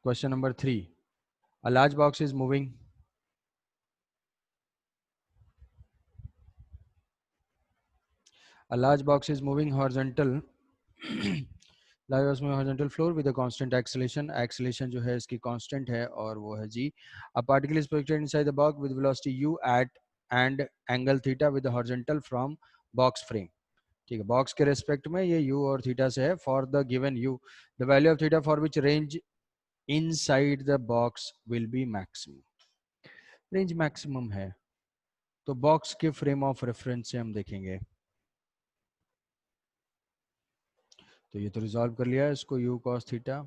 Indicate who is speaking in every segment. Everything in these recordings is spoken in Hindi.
Speaker 1: Question number 3. A large box is moving. A large box is moving horizontal. large box में horizontal floor with a constant acceleration. Acceleration जो है इसकी constant है और वो है g. A particle is projected inside the box with velocity u at and angle theta with the horizontal from box frame. ठीक है, बॉक्स के रेस्पेक्ट में ये u और थीटा से है. For the given u, the value of theta for which range inside the box will be maximum. Range maximum है तो बॉक्स के फ्रेम ऑफ रेफरेंस से हम देखेंगे. तो ये तो रिजॉल्व कर लिया है इसको, u cos थीटा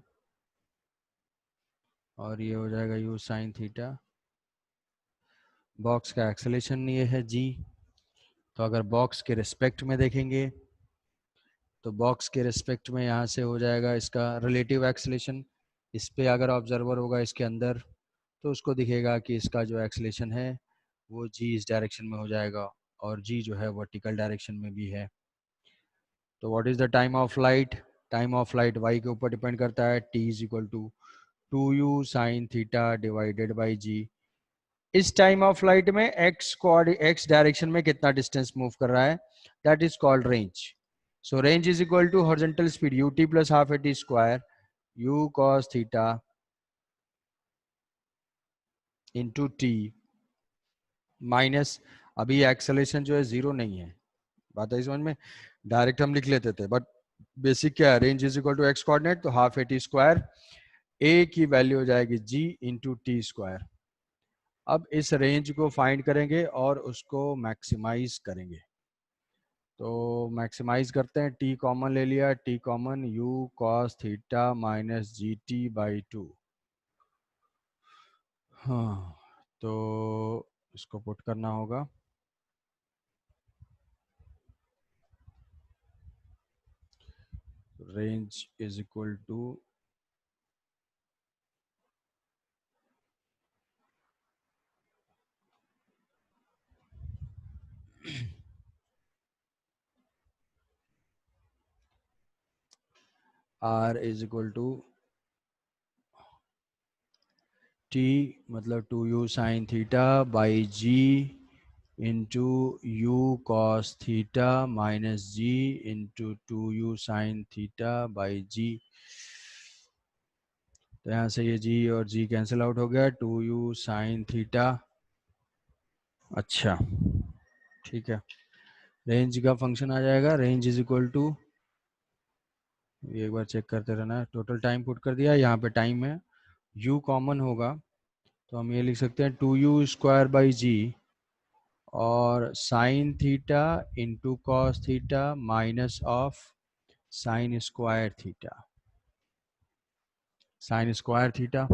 Speaker 1: और ये हो जाएगा u sin थीटा. बॉक्स का एक्सेलेरेशन ये है g. तो अगर बॉक्स के रिस्पेक्ट में देखेंगे तो बॉक्स के रिस्पेक्ट में यहाँ से हो जाएगा इसका रिलेटिव एक्सेलेरेशन. इस पे अगर ऑब्जर्वर होगा इसके अंदर तो उसको दिखेगा कि इसका जो एक्सेलेरेशन है वो g इस डायरेक्शन में हो जाएगा और g जो है वर्टिकल डायरेक्शन में भी है. तो what is the time of light? Time of light y के ऊपर डिपेंड करता है. t is equal to 2u sin theta divided by g. इस टाइम ऑफ लाइट में x डायरेक्शन में कितना डिस्टेंस मूव कर रहा है, that is called range. So range is equal to horizontal speed ut plus half at square u cos theta into t minus, अभी एक्सेलेरेशन जो है जीरो नहीं है, बात है समझ में. डायरेक्ट हम लिख लेते थे बट बेसिक क्या है, range is equal to x coordinate, तो हाफ at स्क्वायर, a की वैल्यू हो जाएगी g इंटू टी स्क्वायर. अब इस रेंज को फाइंड करेंगे और उसको मैक्सिमाइज करेंगे. तो मैक्सिमाइज करते हैं, t कॉमन ले लिया, t common u cos theta minus g t by two. हाँ, तो इसको पुट करना होगा. Range is equal to r is equal to t मतलब 2u sine theta by g into u cos theta minus g into 2u sine theta by g. तो यहाँ से ये g और g कैंसिल आउट हो गया, 2u साइन थीटा. अच्छा ठीक है, रेंज का फंक्शन आ जाएगा. रेंज इज इक्वल टू, एक बार चेक करते रहना है, टोटल टाइम पुट कर दिया, यहाँ पे टाइम है, u कॉमन होगा तो हम ये लिख सकते हैं 2u स्क्वायर बाई जी और sign theta into cos theta minus of sine square theta. Sign square theta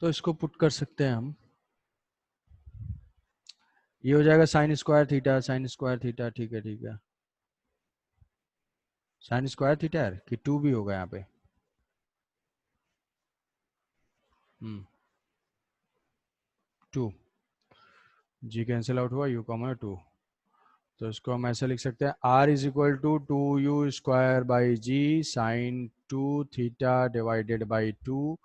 Speaker 1: तो इसको पुट कर सकते हैं हम, ये हो जाएगा sign square theta, sign square theta. ठीक है ठीक है, साइन स्क्वायर थीटा है कि 2 भी होगा यहाँ पे. 2 जी कैंसिल आउट हुआ, यू कॉमन 2. तो इसको हम ऐसे लिख सकते हैं, r is equal to 2u square by g sine 2 theta divided by 2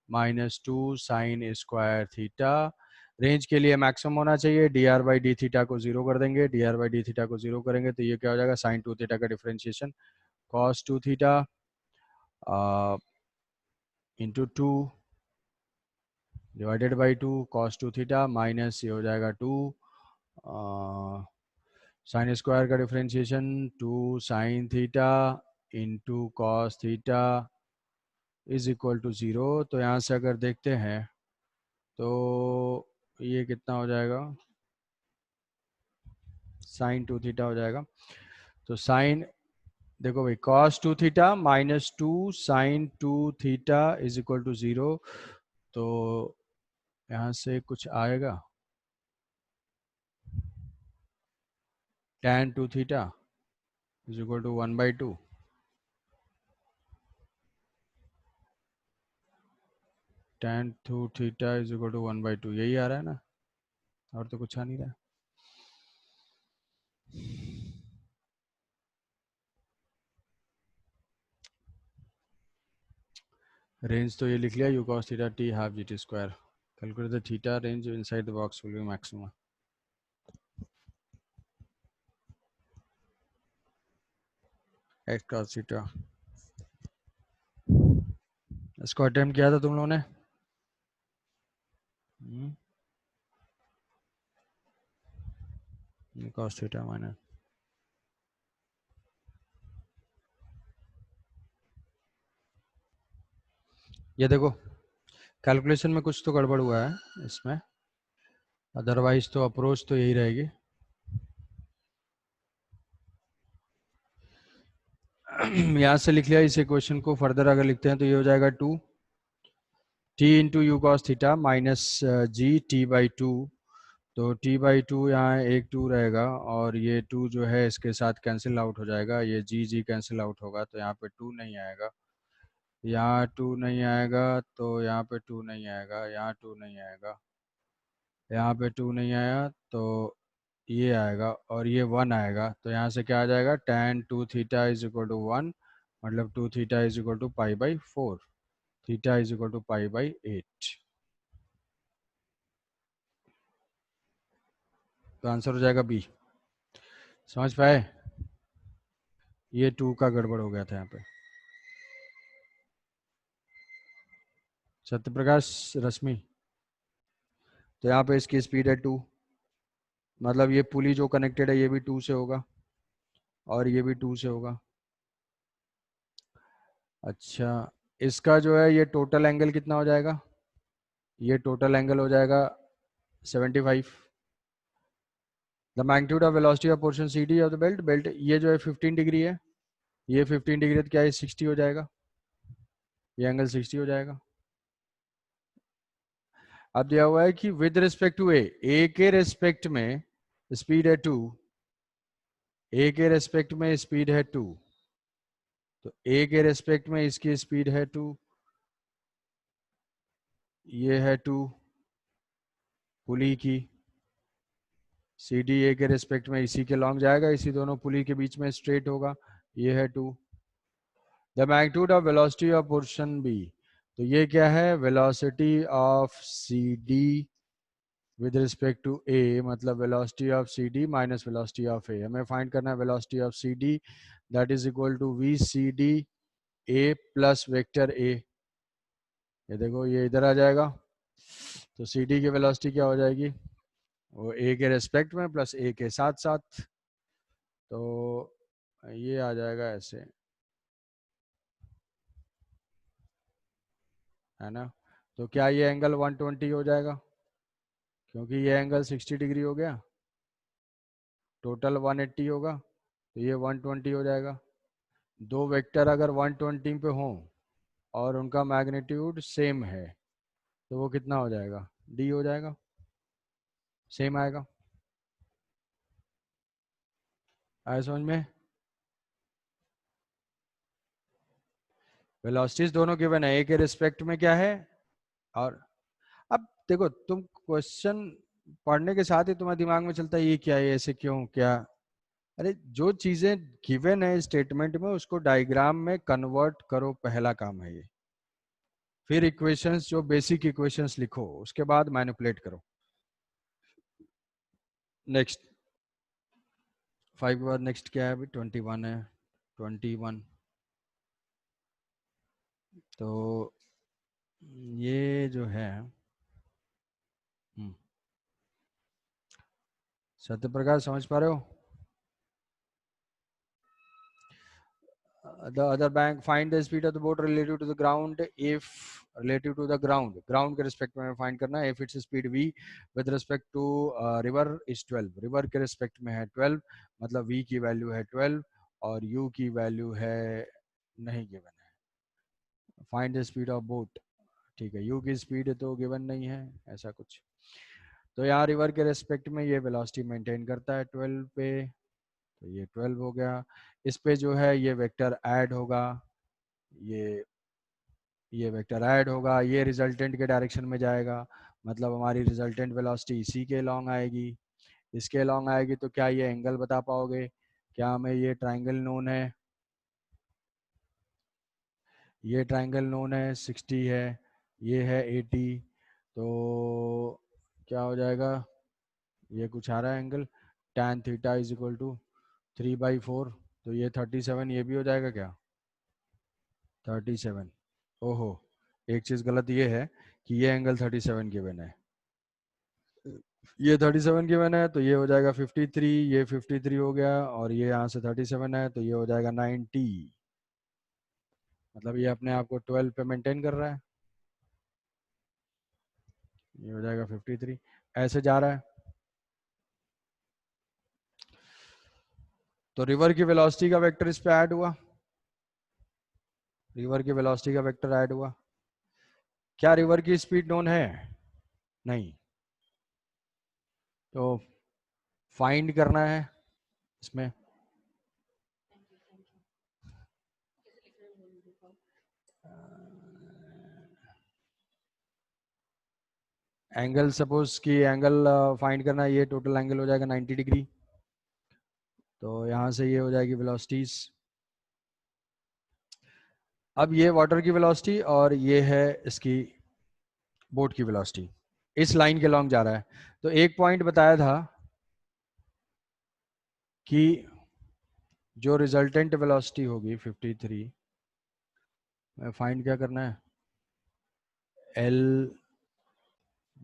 Speaker 1: minus 2 sine square theta. Range के लिए मैक्सिमम होना चाहिए, d r by d theta को जीरो कर देंगे, d r by d theta को जीरो करेंगे तो ये क्या हो जाएगा, साइन 2 थीटा का differentiation cos 2 theta into 2 divided by 2 cos 2 theta minus ये हो जाएगा 2 साइन स्क्वायर का differentiation 2 sine theta into cos theta is equal to 0. तो यहाँ से अगर देखते हैं तो ये कितना हो जाएगा, साइन 2 थीटा हो जाएगा. तो साइन, देखो भाई, cos 2 theta minus 2 sine 2 theta is equal to 0. तो यहाँ से कुछ आएगा, tan 2 theta is equal to 1/2. tan 2 theta is equal to 1/2, यही आ रहा है ना, और तो कुछ आ नहीं रहा. रेंज तो ये लिख लिया, you cos theta T half G T square, calculate the theta range inside the box will be maximum x cos theta. इसको अटेम्प्ट किया था तुम लोगों ने? कॉस थीटा माइनस, ये देखो कैलकुलेशन में कुछ तो गड़बड़ हुआ है इसमें, अदरवाइज तो अप्रोच तो यही रहेगी। यहाँ से लिख लिया, इस इक्वेशन को फर्दर अगर लिखते हैं तो ये हो जाएगा 2t/u cos theta minus g t by to. तो t बाई टू यहाँ एक 2 रहेगा और ये 2 जो है इसके साथ कैंसिल आउट हो जाएगा, ये जी कैंसिल आउट होगा तो यहाँ पे 2 नहीं आएगा, यहाँ 2 नहीं आएगा, तो यहाँ पे 2 नहीं आएगा, यहाँ 2 नहीं आएगा, यहाँ पे 2 नहीं आया, तो ये आएगा और ये 1 आएगा। तो यहाँ से क्या आ जाएगा, tan 2 theta is equal to 1, मतलब 2 theta is equal to pi by 4, theta is equal to pi by 8। तो आंसर हो जाएगा बी। समझ पाए? ये 2 का गड़बड़ हो गया था यहाँ पे। सत्यप्रकाश रश्मि, तो यहाँ पे इसकी स्पीड है 2, मतलब ये पुली जो कनेक्टेड है ये भी 2 से होगा और ये भी 2 से होगा। अच्छा, इसका जो है ये टोटल एंगल कितना हो जाएगा, ये टोटल एंगल हो जाएगा 75। The magnitude of velocity of portion C D of the belt, belt ये जो है 15 डिग्री है, ये 15 डिग्री तो क्या है 60 हो जाएगा, ये एंगल 60 हो जाएगा। अब दिया हुआ है कि विद रिस्पेक्ट टू ए के रेस्पेक्ट में स्पीड है 2, ए के रेस्पेक्ट में स्पीड है 2, तो ए के रेस्पेक्ट में इसकी स्पीड है 2, ये है 2 पुली की, सी डी ए के रेस्पेक्ट में इसी के लॉन्ग जाएगा, इसी दोनों पुली के बीच में स्ट्रेट होगा, ये है 2। The magnitude of velocity of portion B, तो ये क्या है, velocity of C D with respect to A, मतलब velocity of C D minus velocity of A, हमें फाइंड करना है velocity of C D, that is equal to V C D A plus vector A. ये देखो ये इधर आ जाएगा, तो सी डी की वेलोसिटी क्या हो जाएगी, वो ए के रेस्पेक्ट में प्लस ए के साथ साथ, तो ये आ जाएगा ऐसे, है ना। तो क्या ये एंगल 120 हो जाएगा, क्योंकि ये एंगल 60 डिग्री हो गया, टोटल 180 होगा, तो ये 120 हो जाएगा। दो वेक्टर अगर 120 पे हों और उनका मैग्नीट्यूड सेम है तो वो कितना हो जाएगा, डी हो जाएगा, सेम आएगा। आया समझ में? वेलोसिटीज दोनों गिवन है, ए के रिस्पेक्ट में क्या है, और अब देखो तुम क्वेश्चन पढ़ने के साथ ही तुम्हारे दिमाग में चलता है ये क्या है, ऐसे क्यों, क्या। अरे जो चीजें गिवन है स्टेटमेंट में उसको डायग्राम में कन्वर्ट करो, पहला काम है ये। फिर इक्वेशंस, जो बेसिक इक्वेशंस लिखो, उसके बाद मैनिपुलेट करो। नेक्स्ट 5 के बाद नेक्स्ट क्या है, अभी 21 है, 21। तो ये जो है, सत्यप्रकाश समझ पा रहे हो? The other bank find the speed of the boat relative to the ground if relative to the ground के respect में find करना है, if its speed v with respect to river is 12, river के respect में है 12, मतलब v की वैल्यू है 12 और u की वैल्यू है नहीं गिवन है, find the speed of boat, ठीक है, u की स्पीड तो गिवन नहीं है ऐसा कुछ, तो यहाँ रिवर के रेस्पेक्ट में ये वेलोसिटी मेंटेन करता है 12 पे, तो ये 12 हो गया। इस पे जो है ये वेक्टर ऐड होगा, ये ये वेक्टर ऐड होगा, ये रिजल्टेंट के डायरेक्शन में जाएगा, मतलब हमारी रिजल्टेंट वेलोसिटी इसी के लॉन्ग आएगी, इसके लॉन्ग आएगी, तो क्या ये एंगल बता पाओगे, क्या हमें ये ट्राइंगल नोन है, ये ट्राइंगल नोन है 60 है, ये है 80, तो क्या हो जाएगा, ये कुछ आ रहा है angle tan theta is equal to 3/4, तो ये 37, ये भी हो जाएगा क्या 37। ओहो, एक चीज गलत ये है कि ये एंगल 37 गिवन है, ये 37 गिवन है, तो ये हो जाएगा 53, ये 53 हो गया, और ये यहाँ से 37 है, तो ये हो जाएगा 90। मतलब ये अपने आप को 12 पे मेंटेन कर रहा है, ये हो जाएगा 53, ऐसे जा रहा है। तो रिवर की वेलोसिटी का वेक्टर इस पे ऐड हुआ, रिवर की वेलोसिटी का वेक्टर ऐड हुआ। क्या रिवर की स्पीड नोन है, नहीं, तो फाइंड करना है इसमें। एंगल सपोज कि एंगल फाइंड करना है, ये टोटल एंगल हो जाएगा 90 डिग्री, तो यहाँ से ये हो जाएगी वेलोसिटीज। अब ये वाटर की वेलोसिटी और ये है इसकी बोट की वेलोसिटी, इस लाइन के लॉन्ग जा रहा है। तो एक पॉइंट बताया था कि जो रिजल्टेंट वेलोसिटी होगी 53, फाइंड क्या करना है, एल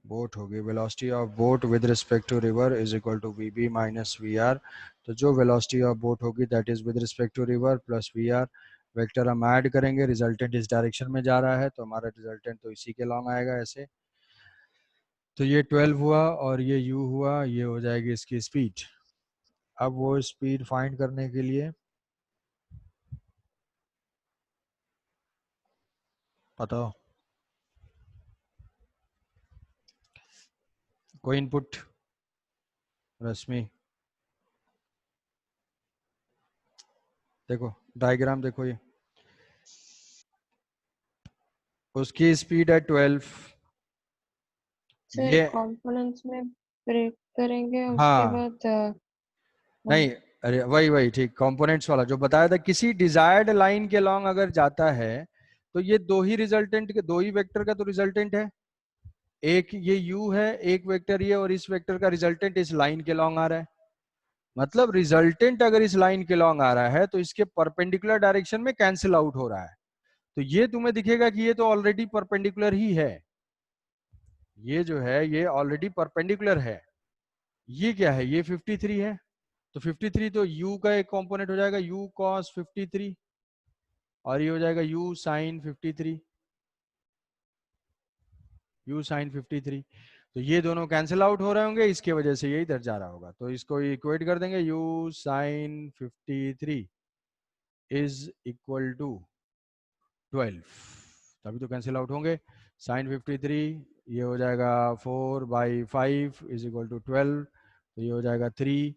Speaker 1: बोट होगी, velocity of boat with respect to river is equal to v b minus v r. तो जो वेलोसिटी ऑफ बोट होगी that is with respect to river plus v r, vector हम ऐड करेंगे, रिजल्टेंट इस डायरेक्शन में जा रहा है, तो हमारा रिजल्टेंट तो इसी के लॉन्ग आएगा ऐसे। तो ये 12 हुआ और ये u हुआ, ये हो जाएगी इसकी स्पीड। अब वो स्पीड फाइंड करने के लिए बताओ, कोई इनपुट, रश्मि, देखो डायग्राम देखो, ये उसकी स्पीड है 12,
Speaker 2: सर
Speaker 1: ये
Speaker 2: कंपोनेंट्स में ब्रेक करेंगे उसके
Speaker 1: हाँ,
Speaker 2: बाद
Speaker 1: नहीं, अरे वही वही ठीक, कंपोनेंट्स वाला जो बताया था, किसी डिजायर्ड लाइन के लॉन्ग अगर जाता है तो ये दो ही रिजल्टेंट के, दो ही वेक्टर का तो रिजल्टेंट है, एक ये u है, एक वेक्टर ये, और इस वेक्टर का रिजल्टेंट इस लाइन के लॉन्ग आ रहा है। मतलब रिजल्टेंट अगर इस लाइन के लॉन्ग आ रहा है तो इसके परपेंडिकुलर डायरेक्शन में कैंसिल आउट हो रहा है, तो ये तुम्हें दिखेगा कि ये तो ऑलरेडी परपेंडिकुलर ही है, ये जो है ये ऑलरेडी परपेंडिकुलर है। ये क्या है, ये 53 है, तो 53 तो u का एक कंपोनेंट हो जाएगा u cos 53, और ये हो जाएगा u sin 53, u sin 53, तो ये दोनों कैंसिल आउट हो रहे होंगे, इसके वजह से ये इधर जा रहा होगा, तो इसको इक्वेट कर देंगे, u sin 53 is equal to 12, तभी तो कैंसिल आउट होंगे, sin 53 ये हो जाएगा 4/5 इज इक्वल टू 12, तो ये हो जाएगा 3,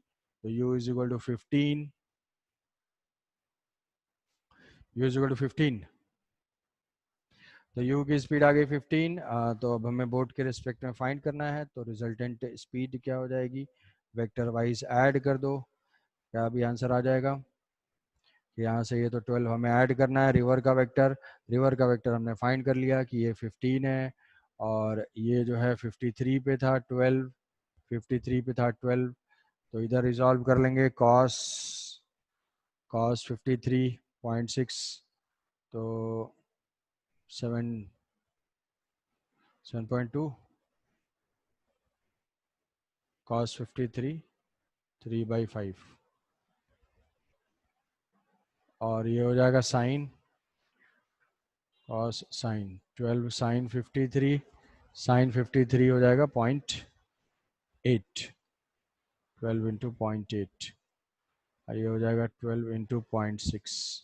Speaker 1: तो u is equal to 15, u is equal to 15, तो u की स्पीड आ गई 15। तो अब हमें बोट के रिस्पेक्ट में फाइंड करना है, तो रिजल्टेंट स्पीड क्या हो जाएगी, वेक्टर वाइज ऐड कर दो, क्या अभी आंसर आ जाएगा कि यहाँ से ये तो 12 हमें ऐड करना है, रिवर का वेक्टर, रिवर का वेक्टर हमने फाइंड कर लिया कि ये 15 है, और ये जो है 53 पे था 12, 53 पे था 12, तो इधर रिजॉल्व कर लेंगे, cos cos 53.6, तो 7.2 cos 53 3/5, और ये हो जाएगा sine cos sine 12 sine 53, sine 53 हो जाएगा 0.8, 12 इंटू 0.8, ये हो जाएगा 12 इंटू 0.6,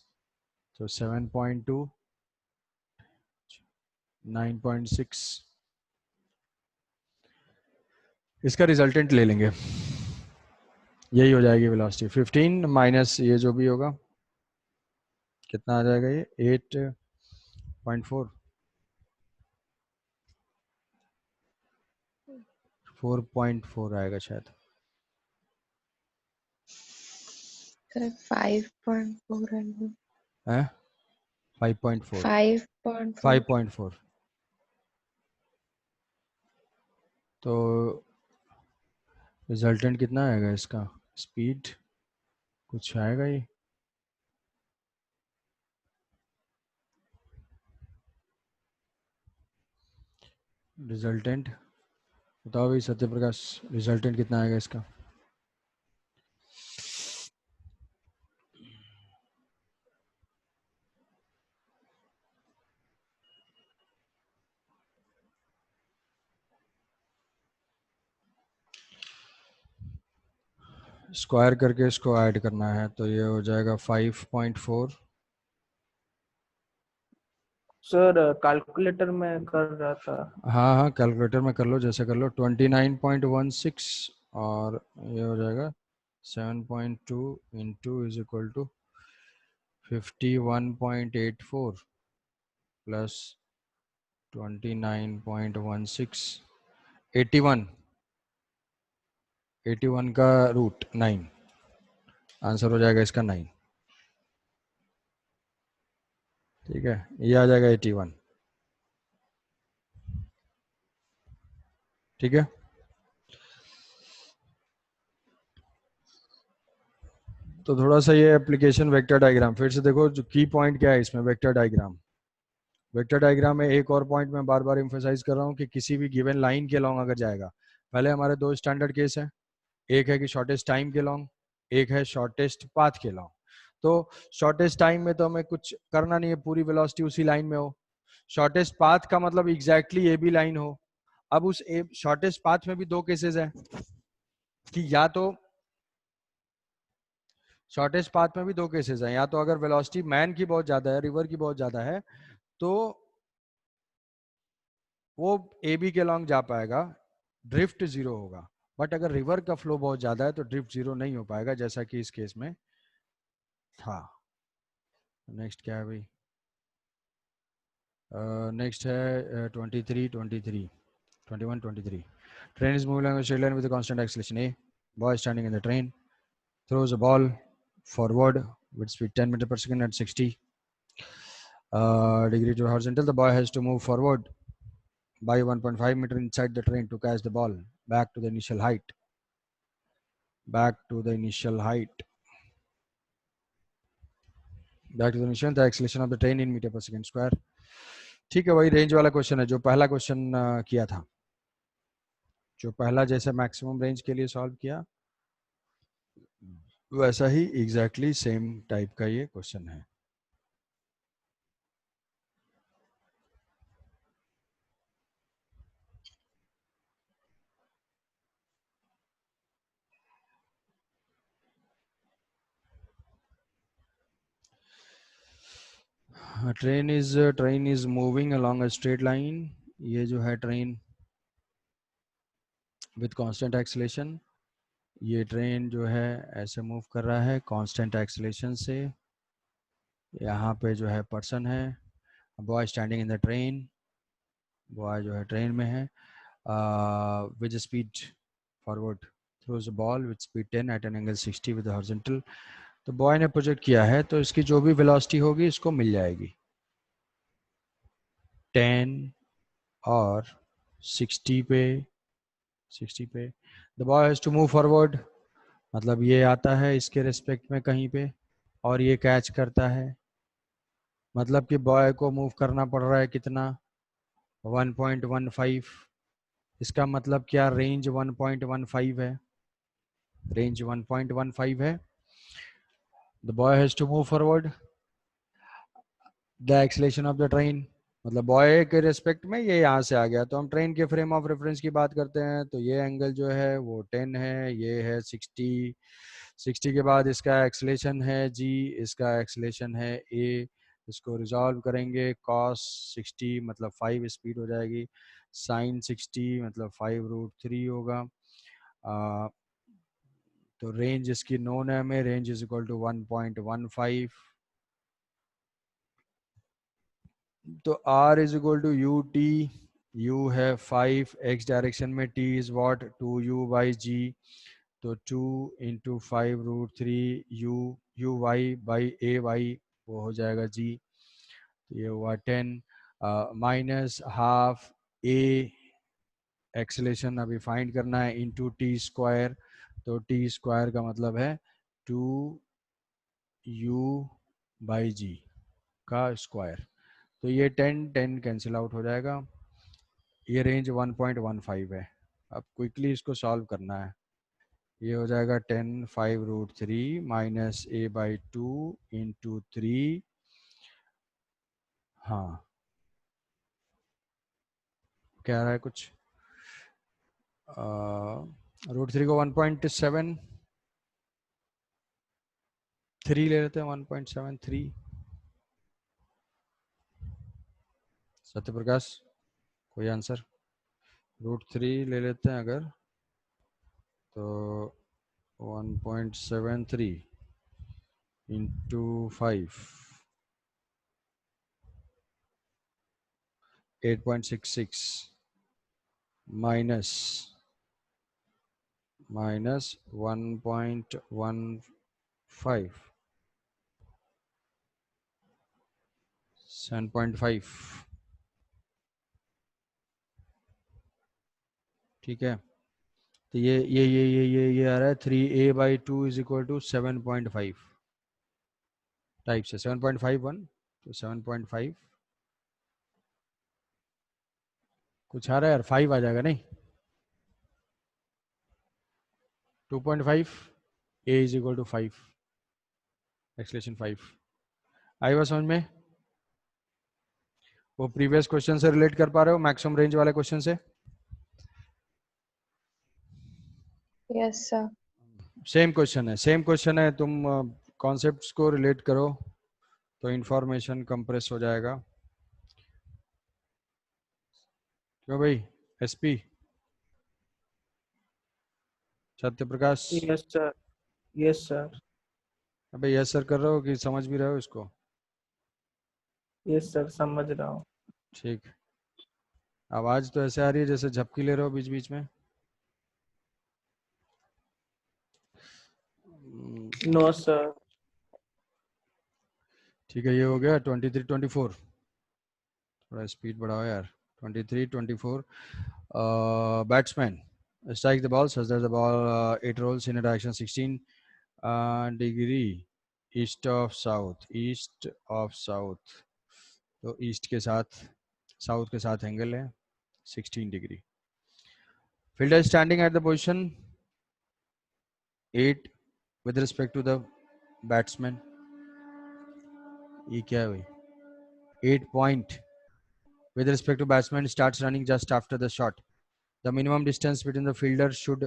Speaker 1: तो 7.2 9.6, इसका रिजल्टेंट ले लेंगे, यही हो जाएगी वेलोसिटी, 15 माइनस ये जो भी होगा कितना आ जाएगा, ये 8.4, 4.4 आएगा शायद,
Speaker 2: सर 5.4
Speaker 1: है 5.4
Speaker 2: 5.4
Speaker 1: 5.4। तो रिजल्टेंट कितना आएगा इसका? स्पीड कुछ आएगा ये? रिजल्टेंट बताओ भाई सत्य प्रकाश, रिजल्टेंट कितना आएगा इसका? स्क्वायर करके इसको ऐड करना है तो ये हो जाएगा 5.4।
Speaker 3: सर कैलकुलेटर में कर रहा था।
Speaker 1: हाँ हाँ, कैलकुलेटर में कर लो, जैसे कर लो। 29.16 और ये हो जाएगा 7.2 into is equal to 51.84 plus 29.16 81 81 का रूट 9। आंसर हो जाएगा इसका 9। ठीक है, ये आ जाएगा 81। ठीक है, तो थोड़ा सा ये एप्लीकेशन वेक्टर डायग्राम फिर से देखो। जो की पॉइंट क्या है इसमें, वेक्टर डायग्राम। वेक्टर डायग्राम में एक और पॉइंट मैं बार बार एम्फोसाइज कर रहा हूँ कि किसी भी गिवन लाइन के लॉन्ग अगर जाएगा, पहले हमारे दो स्टैंडर्ड केस है। एक है कि शॉर्टेस्ट टाइम के लॉन्ग, एक है शॉर्टेस्ट पाथ के लॉन्ग। तो शॉर्टेस्ट टाइम में तो हमें कुछ करना नहीं है, पूरी वेलोसिटी उसी लाइन में हो। शॉर्टेस्ट पाथ का मतलब एग्जैक्टली ए बी लाइन हो। अब उस शॉर्टेस्ट पाथ में भी दो केसेस है कि या तो शॉर्टेस्ट पाथ में भी दो केसेस हैं, या तो अगर वेलोसिटी मैन की बहुत ज्यादा है, रिवर की बहुत ज्यादा है, तो वो ए बी के लॉन्ग जा पाएगा, ड्रिफ्ट जीरो होगा। बट अगर रिवर का फ्लो बहुत ज्यादा है तो ड्रिफ्ट जीरो नहीं हो पाएगा, जैसा कि इस केस में था। नेक्स्ट क्या है भाई? नेक्स्ट है 23 23 21 23। Train is moving along a straight line with a constant acceleration a. Boy standing in the train throws a ball forward with speed 10 meters per second at 60 degree to horizontal. The boy has to move forward by 1.5 meter inside the train to catch the ball back to the initial height. Back to the initial height. Back to the initial, the acceleration of the train in meter per second square. ठीक है, वही रेंज वाला क्वेश्चन है जो पहला क्वेश्चन किया था, जो पहला जैसे मैक्सिमम रेंज के लिए सॉल्व किया वैसा ही एग्जैक्टली सेम टाइप का ये क्वेश्चन है। Train is moving along a straight line. ये जो है ट्रेन विथ कांस्टेंट एक्सीलरेशन, ये ट्रेन जो है ऐसे मूव कर रहा है कांस्टेंट एक्सीलरेशन से। यहाँ पे जो है पर्सन है, boy standing in the train, boy जो है ट्रेन में है with speed forward throws ball with speed 10 at an angle 60 with horizontal. तो बॉय ने प्रोजेक्ट किया है तो इसकी जो भी वेलोसिटी होगी इसको मिल जाएगी 10 और 60 पे। The boy has to move forward, मतलब ये आता है इसके रिस्पेक्ट में कहीं पे और ये कैच करता है, मतलब कि बॉय को मूव करना पड़ रहा है कितना 1.15। इसका मतलब क्या, रेंज 1.15 है, रेंज 1.15 है। The boy has to move forward, the acceleration of the train, मतलब बॉय के रिस्पेक्ट में ये यहाँ से आ गया, तो हम ट्रेन के फ्रेम ऑफ रेफरेंस की बात करते हैं तो ये एंगल जो है वो 10 है, ये है 60। 60 के बाद इसका एक्सीलरेशन है जी, इसका एक्सीलरेशन है ए। इसको रिजॉल्व करेंगे, कॉस 60 मतलब 5 स्पीड हो जाएगी, साइन 60 मतलब 5√3 होगा। तो रेंज इसकी नोन है हमें, रेंज इज इक्वल टू 1.15। तो r is equal to u t, u है 5, x डायरेक्शन में, t इज वॉट 2u/g, तो 2 into 5√3 u y by a y, वो हो जाएगा g। तो ये हुआ 10 माइनस हाफ ए एक्सेलेरेशन अभी फाइंड करना है इनटू टी स्क्वायर, तो टी स्क्वायर का मतलब है 2u/g का स्क्वायर। तो ये 10 कैंसिल आउट हो जाएगा। ये रेंज 1.15 है। अब क्विकली इसको सॉल्व करना है। ये हो जाएगा 10 5√3 माइनस a/2 इंटू 3। हाँ क्या रहा है कुछ, √3 को 1.73 ले लेते हैं, 1.73। सत्यप्रकाश कोई आंसर? √3 ले लेते हैं अगर, तो 1.73 इंटू 5 8.66 माइनस 1.15 7.5। ठीक है, तो ये आ रहा है 3a/2 is equal to 7.5 type से 7.51, तो 7.5 कुछ आ रहा है यार, 5 आ जाएगा नहीं, 2.5 a is equal to 5 acceleration 5। आई बात समझ में? वो प्रीवियस क्वेश्चन से रिलेट कर पा रहे हो, मैक्सिमम रेंज वाले क्वेश्चन से?
Speaker 2: Yes sir.
Speaker 1: सेम क्वेश्चन है, तुम कॉन्सेप्ट्स को रिलेट करो तो इंफॉर्मेशन कंप्रेस हो जाएगा। क्यों भाई SP Satyaprakash?
Speaker 3: Yes sir. Yes sir.
Speaker 1: अबे यस सर कर रहे हो कि समझ भी रहे हो इसको?
Speaker 3: यस सर, समझ रहा हूँ।
Speaker 1: ठीक। आवाज तो ऐसे आ रही है जैसे झपकी ले रहे हो बीच बीच में।
Speaker 3: No sir.
Speaker 1: ठीक है, ये हो गया 23 24। थोड़ा स्पीड बढ़ाओ यार। 23 24। Batsman strike the ball such that the ball it rolls in a direction 16 degree east of south, तो ईस्ट के साथ साउथ के साथ एंगल है 16 degree. Fielder standing at the position 8 with respect to the batsman. ये क्या है भाई? 8 point with respect to batsman starts running just after the shot. The minimum distance between the fielder should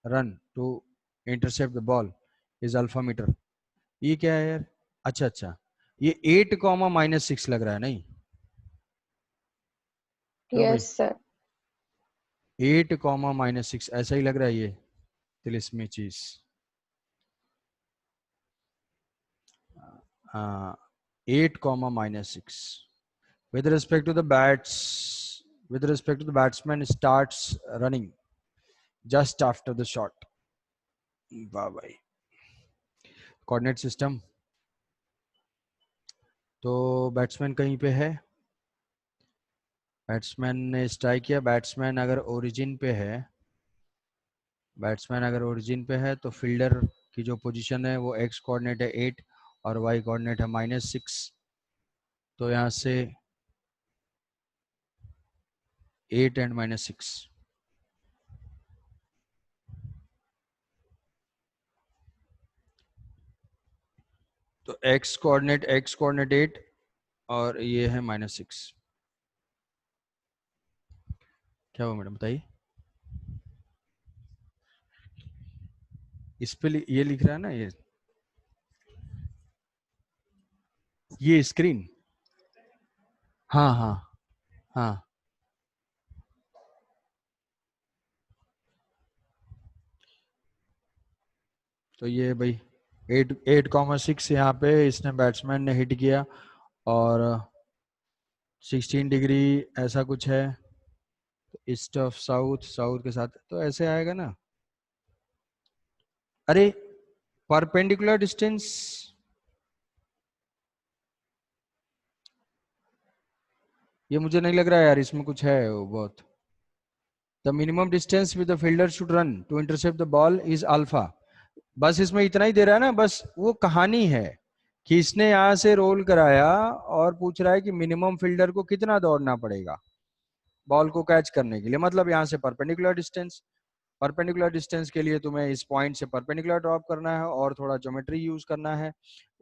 Speaker 1: run to intercept the ball is alpha meter. ये क्या है यार? अच्छा अच्छा, ये 8 कॉमा -6 लग रहा है नहीं? क्यों भाई?
Speaker 2: Yes sir.
Speaker 1: 8 कॉमा -6 ऐसा ही लग रहा है ये तिलिस्मी चीज। हाँ, 8 comma -6 with respect to the batsman starts running just after the shot. वाह भाई। कोऑर्डिनेट सिस्टम, तो बैट्समैन कहीं पे है, बैट्समैन ने स्ट्राइक किया। बैट्समैन अगर ओरिजिन पे है तो फील्डर की जो पोजीशन है वो एक्स कोऑर्डिनेट है 8 और वाई कोऑर्डिनेट है -6। तो यहाँ से 8 एंड -6, तो एक्स कोऑर्डिनेट 8 और ये है -6। क्या हुआ मैडम बताइए? इस पे ये लिख रहा है ना, ये स्क्रीन। हाँ हाँ हाँ, तो ये भाई 8,6 यहाँ पे इसने बैट्समैन ने हिट किया और 16 डिग्री ऐसा कुछ है, ईस्ट ऑफ साउथ, साउथ के साथ, तो ऐसे आएगा ना। अरे परपेंडिकुलर डिस्टेंस, ये मुझे नहीं लग रहा है यार, इसमें कुछ है वो बहुत। The minimum distance with the fielder should run to intercept the ball is alpha. बस इसमें इतना ही दे रहा है ना, बस वो कहानी है कि इसने यहाँ से रोल कराया और पूछ रहा है कि मिनिमम फील्डर को कितना दौड़ना पड़ेगा बॉल को कैच करने के लिए। मतलब यहाँ से परपेंडिकुलर डिस्टेंस, परपेंडिकुलर डिस्टेंस के लिए तुम्हें इस पॉइंट से परपेंडिकुलर ड्रॉप करना है और थोड़ा ज्योमेट्री यूज करना है।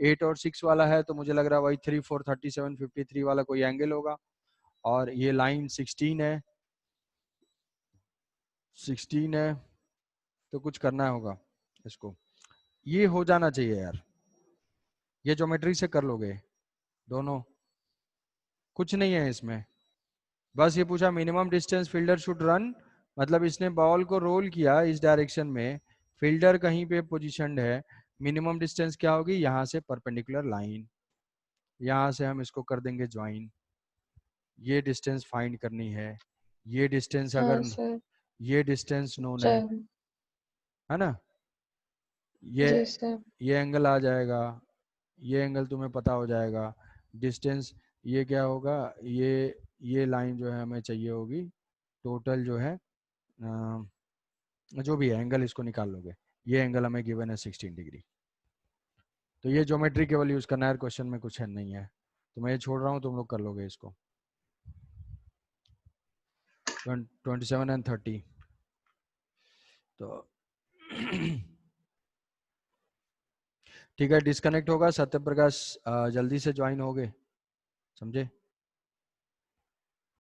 Speaker 1: 8 और 6 वाला है तो मुझे लग रहा है वही 3 4 37 53 वाला कोई एंगल होगा। और ये लाइन 16 है तो कुछ करना होगा इसको। ये हो जाना चाहिए यार, ये ज्योमेट्री से कर लोगे दोनों, कुछ नहीं है इसमें। बस ये पूछा minimum distance fielder should run, मतलब इसने बॉल को रोल किया इस डायरेक्शन में, फील्डर कहीं पे पोजीशनड है, मिनिमम डिस्टेंस क्या होगी, यहाँ से परपेंडिकुलर लाइन, यहाँ से हम इसको कर देंगे ज्वाइन। ये डिस्टेंस फाइंड करनी है। ये डिस्टेंस
Speaker 2: हाँ
Speaker 1: अगर
Speaker 2: सर।
Speaker 1: ये डिस्टेंस नोन
Speaker 2: सर।
Speaker 1: है ना, ये
Speaker 2: जी सर।
Speaker 1: ये एंगल आ जाएगा, ये एंगल तुम्हें पता हो जाएगा। डिस्टेंस ये क्या होगा, ये लाइन जो है हमें चाहिए होगी टोटल जो है जो भी है एंगल इसको निकाल लोगे। ये एंगल हमें गिवन है 16 डिग्री। तो ये ज्योमेट्री केवल यूज करना है, क्वेश्चन में कुछ है नहीं है, तो मैं ये छोड़ रहा हूँ, तुम लोग कर लोगे इसको। 27 एंड 30 तो ठीक है, डिस्कनेक्ट होगा। सत्य प्रकाश जल्दी से ज्वाइन हो गए, समझे।